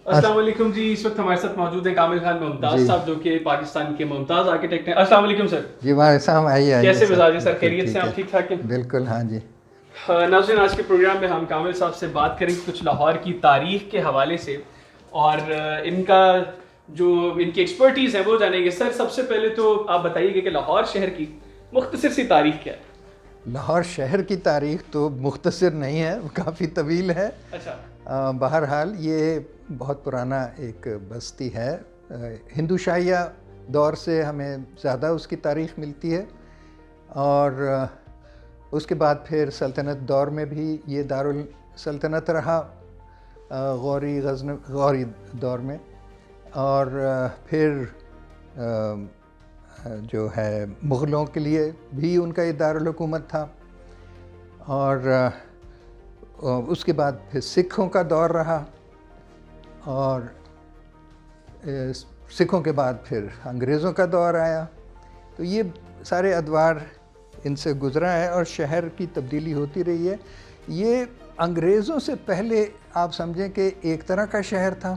السلام علیکم جی. اس وقت ہمارے ساتھ موجود ہیں کامل خان ممتاز جی صاحب جو کہ پاکستان کے ممتاز آرکیٹیکٹ ہیں. السلام علیکم سر. جی وعلیکم السلام. آئیے آئیے کیسے سر, مزاج ہے سر؟ بالکل خیریت سے ٹھیک ہے, آپ ٹھیک ٹھاک ہیں؟ بالکل ہاں جی. ناظرین, آج کے پروگرام میں ہم کامل صاحب سے بات کریں گے کچھ لاہور کی تاریخ کے حوالے سے, اور ان کا جو ان کی ایکسپرٹیز ہے وہ جانیں گے. سر سب سے پہلے تو آپ بتائیے گا کہ لاہور شہر کی مختصر سی تاریخ کیا ہے؟ لاہور شہر کی تاریخ تو مختصر نہیں ہے, کافی طویل ہے. اچھا. بہرحال یہ بہت پرانا ایک بستی ہے. ہندو شاہیہ دور سے ہمیں زیادہ اس کی تاریخ ملتی ہے, اور اس کے بعد پھر سلطنت دور میں بھی یہ دارالسلطنت رہا, غوری دور میں. اور پھر جو ہے مغلوں کے لیے بھی ان کا یہ دارالحکومت تھا, اور اس کے بعد پھر سکھوں کا دور رہا, اور سکھوں کے بعد پھر انگریزوں کا دور آیا. تو یہ سارے ادوار ان سے گزرا ہے, اور شہر کی تبدیلی ہوتی رہی ہے. یہ انگریزوں سے پہلے آپ سمجھیں کہ ایک طرح کا شہر تھا,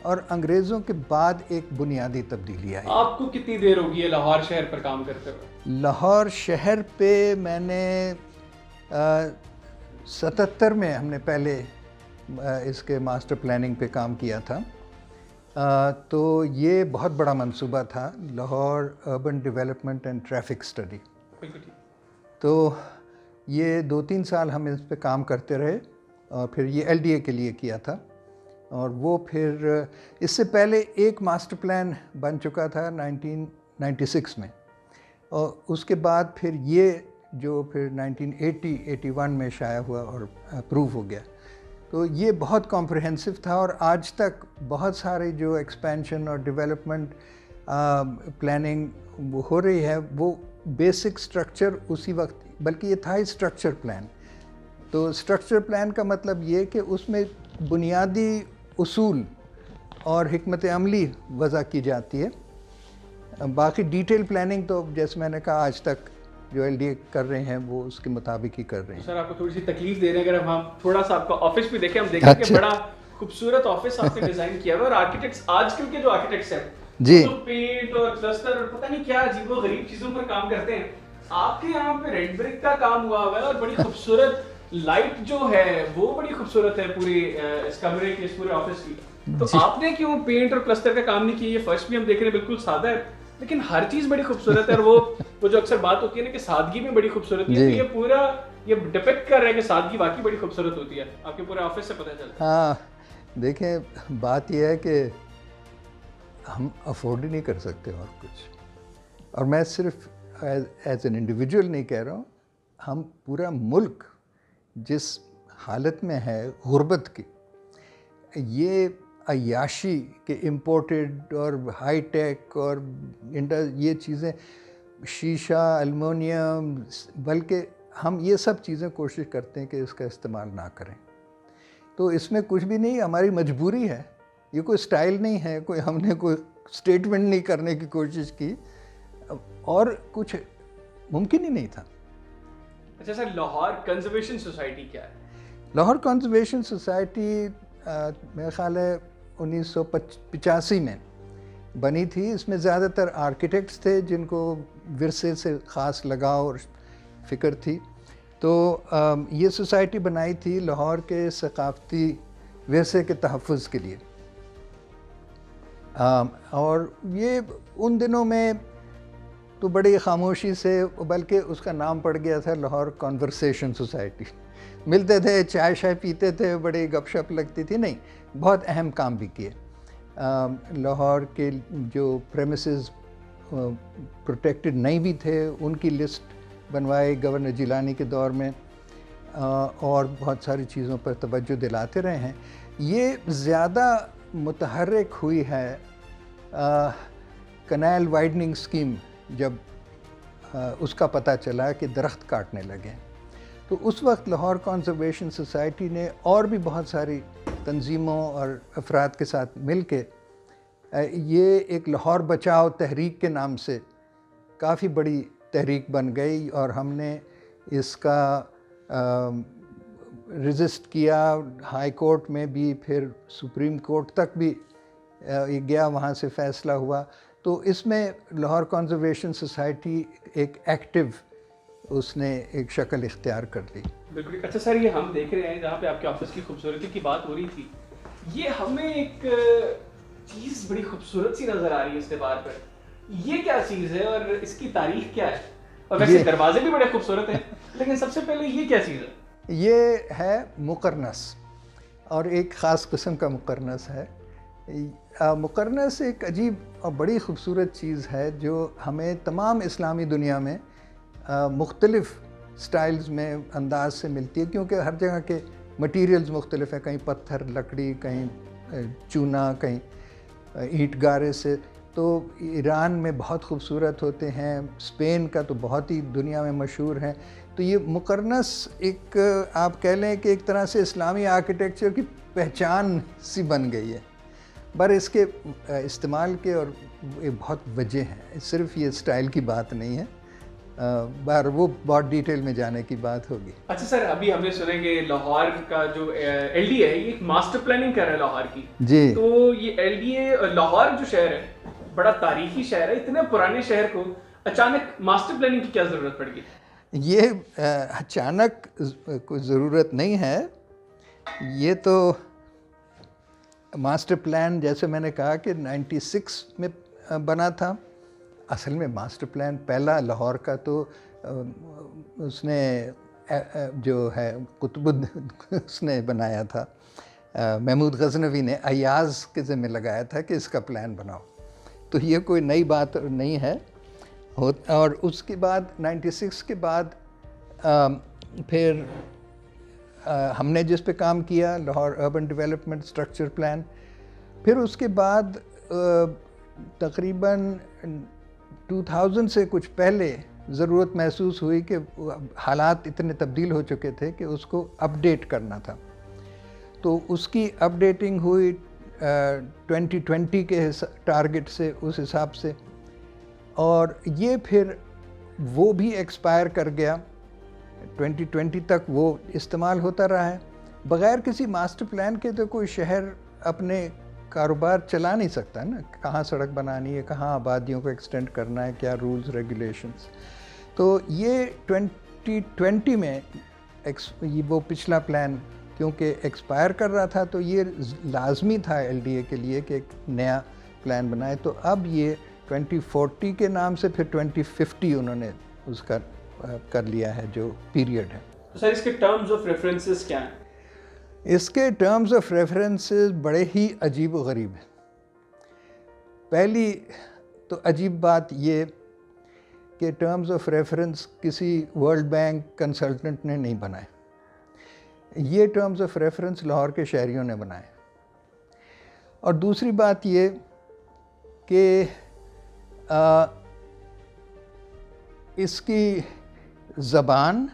اور انگریزوں کے بعد ایک بنیادی تبدیلی آئی. آپ کو کتنی دیر ہوگی ہے لاہور شہر پر کام کرتے ہوئے؟ لاہور شہر پہ میں نے 77 میں ہم نے پہلے اس کے ماسٹر پلاننگ پہ کام کیا تھا. تو یہ بہت بڑا منصوبہ تھا, Lahore urban development and traffic study. تو یہ 2-3 سال ہم اس پہ کام کرتے رہے, اور پھر یہ LDA کے لیے کیا تھا. اور وہ پھر اس سے پہلے ایک ماسٹر پلان بن چکا تھا 1996 میں, اور اس کے بعد پھر یہ جو پھر 1980-81 میں شائع ہوا اور اپروو ہو گیا. تو یہ بہت کمپریہنسو تھا, اور آج تک بہت سارے جو ایکسپینشن اور ڈیولپمنٹ پلاننگ ہو رہی ہے وہ بیسک سٹرکچر اسی وقت, بلکہ یہ تھا ہی سٹرکچر پلان. تو سٹرکچر پلان کا مطلب یہ کہ اس میں بنیادی اصول اور حکمت عملی وضع کی جاتی ہے. باقی ڈیٹیل پلاننگ تو جیسے میں نے کہا آج تک جو LDA کر رہے ہیں وہ اس کے مطابق ہی کر رہے ہیں. سر آپ کو تھوڑی سی تکلیف دے رہے ہیں, اگر ہم تھوڑا سا آپ کا آفس بھی دیکھیں, ہم دیکھیں کہ بڑا خوبصورت آفس آپ نے ڈیزائن کیا ہوا ہے. اور آرکیٹیکٹس آج کل کے جو آرکیٹیکٹس ہیں جی وہ پینٹ اور کلسٹر اور پتہ نہیں کیا عجیب و غریب چیزوں پر کام کرتے ہیں. آپ کے یہاں پہ ریڈ برک کا کام ہوا ہوا ہے, اور بڑی خوبصورت لائٹ جو ہے وہ بڑی خوبصورت ہے پوری اس کمرے کی, اس پورے آفس کی. تو آپ نے کیوں پینٹ اور کلسٹر کا کام نہیں کیا؟ یہ فرش بھی ہم دیکھ رہے ہیں بالکل سادہ ہے, لیکن ہر چیز بڑی خوبصورت ہے. اور وہ جو اکثر بات ہوتی ہے نا کہ سادگی میں بڑی خوبصورتی ہے, تو یہ پورا یہ ڈپیکٹ کر رہا ہے کہ سادگی واقعی بڑی خوبصورت ہوتی ہے. آپ کے پورے آفس سے پتہ چلتا ہے. ہاں دیکھیں, بات یہ ہے کہ ہم افورڈ ہی نہیں کر سکتے اور کچھ, اور میں صرف ایز این انڈیویجول نہیں کہہ رہا ہوں, ہم پورا ملک جس حالت میں ہے غربت کی, یہ عیاشی کے امپورٹڈ اور ہائی ٹیک اور یہ چیزیں, شیشہ, المونیم, بلکہ ہم یہ سب چیزیں کوشش کرتے ہیں کہ اس کا استعمال نہ کریں. تو اس میں کچھ بھی نہیں, ہماری مجبوری ہے, یہ کوئی سٹائل نہیں ہے, کوئی ہم نے کوئی سٹیٹمنٹ نہیں کرنے کی کوشش کی, اور کچھ ممکن ہی نہیں تھا. اچھا سر, لاہور کنزرویشن سوسائٹی کیا ہے؟ لاہور کنزرویشن سوسائٹی میرا خیال ہے 1985 میں بنی تھی. اس میں زیادہ تر آرکیٹیکٹس تھے جن کو ورثے سے خاص لگاؤ اور فکر تھی. تو یہ سوسائٹی بنائی تھی لاہور کے ثقافتی ورثے کے تحفظ کے لیے. اور یہ ان دنوں میں تو بڑی خاموشی سے, بلکہ اس کا نام پڑ گیا تھا لاہور کنورسیشن سوسائٹی. ملتے تھے, چائے شائے پیتے تھے, بڑی گپ شپ لگتی تھی. نہیں, بہت اہم کام بھی کیے. لاہور کے جو پریمیسز پروٹیکٹڈ نہیں بھی تھے ان کی لسٹ بنوائی گورنر جیلانی کے دور میں, اور بہت ساری چیزوں پر توجہ دلاتے رہے ہیں. یہ زیادہ متحرک ہوئی ہے کنال وائڈننگ اسکیم جب اس کا پتہ چلا کہ درخت کاٹنے لگے. تو اس وقت لاہور کنزرویشن سوسائٹی نے اور بھی بہت ساری تنظیموں اور افراد کے ساتھ مل کے یہ ایک لاہور بچاؤ تحریک کے نام سے کافی بڑی تحریک بن گئی, اور ہم نے اس کا رجسٹ کیا ہائی کورٹ میں بھی، پھر سپریم کورٹ تک بھی گیا، وہاں سے فیصلہ ہوا. تو اس میں لاہور کنزرویشن سوسائٹی ایک ایکٹیو اس نے ایک شکل اختیار کر لی. بالکل. اچھا سر، یہ ہم دیکھ رہے ہیں جہاں پہ آپ کے آفس کی خوبصورتی کی بات ہو رہی تھی، یہ ہمیں ایک چیز بڑی خوبصورت سی نظر آ رہی ہے اس دیوار پر. یہ کیا چیز ہے اور اس کی تاریخ کیا ہے؟ اور ویسے دروازے بھی بڑے خوبصورت ہیں، لیکن سب سے پہلے یہ کیا چیز ہے؟ یہ ہے مقرنس، اور ایک خاص قسم کا مقرنس ہے. مقرنس ایک عجیب اور بڑی خوبصورت چیز ہے جو ہمیں تمام اسلامی دنیا میں مختلف سٹائلز میں انداز سے ملتی ہے، کیونکہ ہر جگہ کے مٹیریلز مختلف ہیں، کہیں پتھر، لکڑی، کہیں چونا، کہیں اینٹ گارے سے. تو ایران میں بہت خوبصورت ہوتے ہیں، اسپین کا تو بہت ہی دنیا میں مشہور ہیں. تو یہ مقرنس ایک آپ کہہ لیں کہ ایک طرح سے اسلامی آرکیٹیکچر کی پہچان سی بن گئی ہے. پر اس کے استعمال کے اور بہت وجہ ہیں، صرف یہ اسٹائل کی بات نہیں ہے، وہ بہت ڈیٹیل میں جانے کی بات ہوگی. اچھا سر، ابھی ہم نے سنا کہ لاہور کا جو ایل ڈی اے ہے، یہ ماسٹر پلاننگ کر رہا ہے لاہور کی. جی. تو یہ ایل ڈی اے لاہور جو شہر ہے بڑا تاریخی شہر ہے، اتنے پرانے شہر کو اچانک ماسٹر پلاننگ کی کیا ضرورت پڑ گئی؟ یہ اچانک کوئی ضرورت نہیں ہے. یہ تو ماسٹر پلان جیسے میں نے کہا کہ 96 میں بنا تھا. اصل میں ماسٹر پلان پہلا لاہور کا تو اس نے جو ہے قطب اس نے بنایا تھا، محمود غزنوی نے ایاز کے ذمہ لگایا تھا کہ اس کا پلان بناؤ. تو یہ کوئی نئی بات نہیں ہے. اور اس کے بعد 96 کے بعد پھر ہم نے جس پہ کام کیا Lahore urban development structure plan. پھر اس کے بعد تقریباً 2000 سے کچھ پہلے ضرورت محسوس ہوئی کہ حالات اتنے تبدیل ہو چکے تھے کہ اس کو اپڈیٹ کرنا تھا. تو اس کی اپڈیٹنگ ہوئی 2020 کے ٹارگٹ سے، اس حساب سے. اور یہ پھر وہ بھی ایکسپائر کر گیا. 2020 تک وہ استعمال ہوتا رہا ہے. بغیر کسی ماسٹر پلان کے تو کوئی شہر اپنے کاروبار چلا نہیں سکتا نا. کہاں سڑک بنانی ہے، کہاں آبادیوں کو ایکسٹینڈ کرنا ہے، کیا رولز ریگولیشنز. تو یہ 2020 میں وہ پچھلا پلان کیونکہ ایکسپائر کر رہا تھا تو یہ لازمی تھا ایل ڈی اے کے لیے کہ ایک نیا پلان بنائے. تو اب یہ 2040 کے نام سے پھر 2050 انہوں نے اس کا کر لیا ہے جو پیریڈ ہے. سر اس کے ٹرمز آف ریفرنسز کیا ہیں؟ اس کے ٹرمز آف ریفرنسز بڑے ہی عجیب و غریب ہیں. پہلی تو عجیب بات یہ کہ ٹرمز آف ریفرنس کسی ورلڈ بینک کنسلٹنٹ نے نہیں بنائے. یہ ٹرمز آف ریفرنس لاہور کے شہریوں نے بنائے. اور دوسری بات یہ کہ اس کی زبان،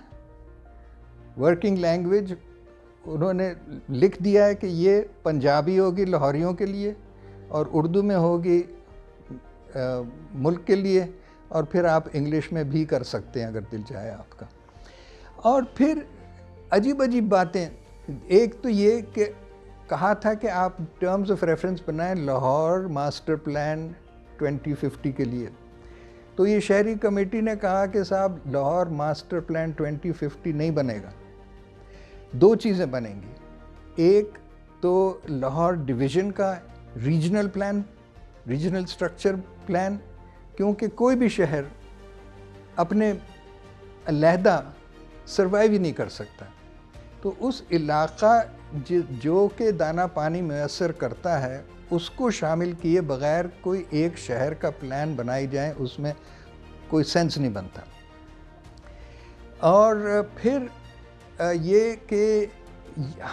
ورکنگ لینگویج انہوں نے لکھ دیا ہے کہ یہ پنجابی ہوگی لاہوریوں کے لیے، اور اردو میں ہوگی ملک کے لیے، اور پھر آپ انگلش میں بھی کر سکتے ہیں اگر دل چاہے آپ کا. اور پھر عجیب عجیب باتیں. ایک تو یہ کہ کہا تھا کہ آپ ٹرمز آف ریفرنس بنائیں لاہور ماسٹر پلان 2050 کے لیے. تو یہ شہری کمیٹی نے کہا کہ صاحب لاہور ماسٹر پلان 2050 نہیں بنے گا. دو چیزیں بنیں گی. ایک تو لاہور ڈویژن کا regional plan, regional structure plan, کیونکہ کوئی بھی شہر اپنے علیحدہ سروائیو ہی نہیں کر سکتا. تو اس علاقہ جو کہ دانہ پانی میسر کرتا ہے اس کو شامل کیے بغیر کوئی ایک شہر کا پلان بنائی جائیں، اس میں کوئی سینس نہیں بنتا. اور پھر یہ کہ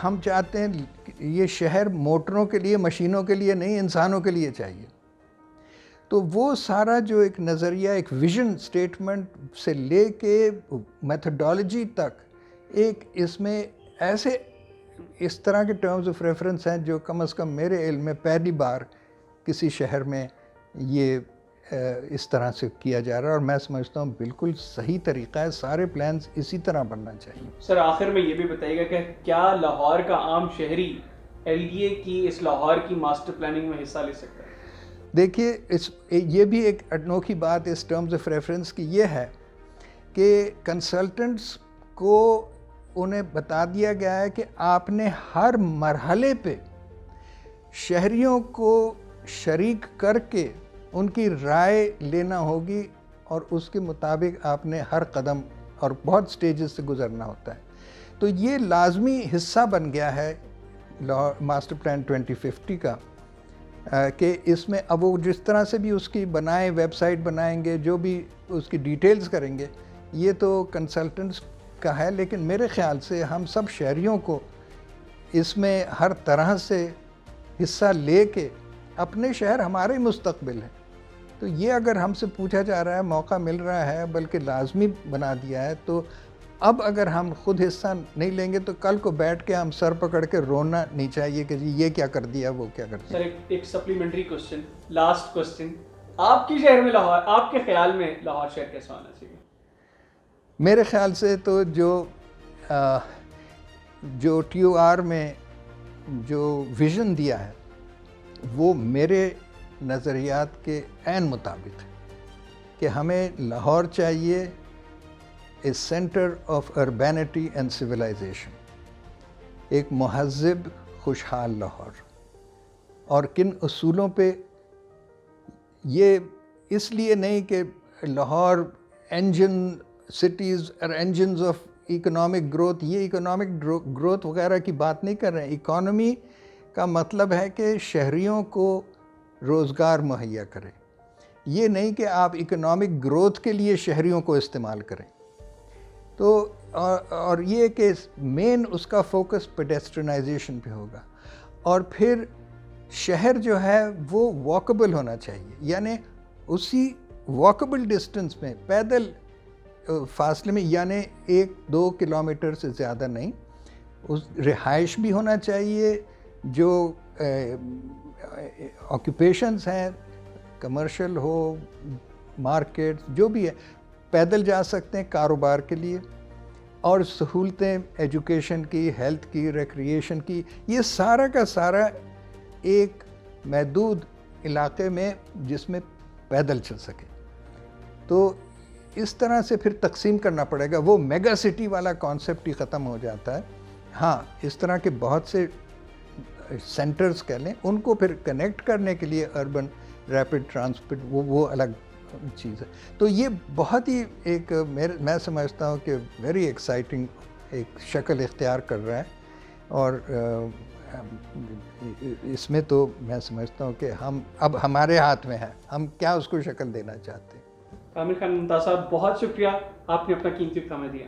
ہم چاہتے ہیں یہ شہر موٹروں کے لیے، مشینوں کے لیے نہیں، انسانوں کے لیے چاہیے. تو وہ سارا جو ایک نظریہ، ایک ویژن سٹیٹمنٹ سے لے کے میتھڈالوجی تک، ایک اس میں ایسے اس طرح کے ٹرمز آف ریفرنس ہیں جو کم از کم میرے علم میں پہلی بار کسی شہر میں یہ اس طرح سے کیا جا رہا ہے اور میں سمجھتا ہوں بالکل صحیح طریقہ ہے. سارے پلانز اسی طرح بننا چاہیے. سر آخر میں یہ بھی بتائیے گا کہ کیا لاہور کا عام شہری ایل ڈی اے کی اس لاہور کی ماسٹر پلاننگ میں حصہ لے سکتا ہے؟ دیکھیے یہ بھی ایک انوکھی بات اس ٹرمز آف ریفرنس کی یہ ہے کہ کنسلٹنٹس کو انہیں بتا دیا گیا ہے کہ آپ نے ہر مرحلے پہ شہریوں کو شریک کر کے ان کی رائے لینا ہوگی اور اس کے مطابق آپ نے ہر قدم اور بہت سٹیجز سے گزرنا ہوتا ہے. تو یہ لازمی حصہ بن گیا ہے ماسٹر پلان 2050 کا کہ اس میں اب وہ جس طرح سے بھی اس کی بنائیں، ویب سائٹ بنائیں گے، جو بھی اس کی ڈیٹیلز کریں گے، یہ تو کنسلٹنٹس کا ہے. لیکن میرے خیال سے ہم سب شہریوں کو اس میں ہر طرح سے حصہ لے کے، اپنے شہر ہمارے مستقبل ہیں، تو یہ اگر ہم سے پوچھا جا رہا ہے، موقع مل رہا ہے، بلکہ لازمی بنا دیا ہے، تو اب اگر ہم خود حصہ نہیں لیں گے تو کل کو بیٹھ کے ہم سر پکڑ کے رونا نہیں چاہیے کہ جی یہ کیا کر دیا، وہ کیا کر دیا. سر ایک سپلیمنٹری کوسچن، لاسٹ کوسچن، آپ کی شہر میں لاہور، آپ کے خیال میں لاہور شہر کیسا ہونا چاہیے؟ میرے خیال سے تو جو ٹی او آر میں جو ویژن دیا ہے وہ میرے نظریات کے عین مطابق ہے کہ ہمیں لاہور چاہیے a centre of اربینٹی and civilisation, ایک مہذب خوشحال لاہور. اور کن اصولوں پہ؟ یہ اس لیے نہیں کہ لاہور انجن سٹیز اور انجنز آف اکنامک گروتھ، یہ اکنامک گروتھ وغیرہ کی بات نہیں کر رہے ہیں. اکانومی کا مطلب ہے کہ شہریوں کو روزگار مہیا کرے، یہ نہیں کہ آپ اکنامک گروتھ کے لیے شہریوں کو استعمال کریں. تو اور یہ کہ مین اس کا فوکس پیڈسٹرنائزیشن پہ ہوگا. اور پھر شہر جو ہے وہ واکبل ہونا چاہیے، یعنی اسی واکبل ڈسٹنس میں، پیدل فاصلے میں، یعنی 1-2 کلومیٹر سے زیادہ نہیں. اس رہائش بھی ہونا چاہیے، جو آکوپیشنز ہیں، کمرشل ہو، مارکیٹ جو بھی ہے، پیدل جا سکتے ہیں کاروبار کے لیے. اور سہولتیں ایجوکیشن کی، ہیلتھ کی، ریکریشن کی، یہ سارا کا سارا ایک محدود علاقے میں جس میں پیدل چل سکے. تو اس طرح سے پھر تقسیم کرنا پڑے گا. وہ میگا سٹی والا کانسیپٹ ہی ختم ہو جاتا ہے. ہاں اس طرح کے بہت سے سینٹرز کہہ لیں، ان کو پھر کنیکٹ کرنے کے لیے اربن ریپڈ ٹرانسپورٹ وہ الگ چیز ہے. تو یہ بہت ہی ایک میں سمجھتا ہوں کہ ویری ایکسائٹنگ ایک شکل اختیار کر رہا ہے. اور اس میں تو میں سمجھتا ہوں کہ اب ہمارے ہاتھ میں ہے، ہم کیا اس کو شکل دینا چاہتے ہیں. عامر خان ممتاز صاحب، بہت شکریہ، آپ نے اپنا قیمتی وقت ہمیں دیا.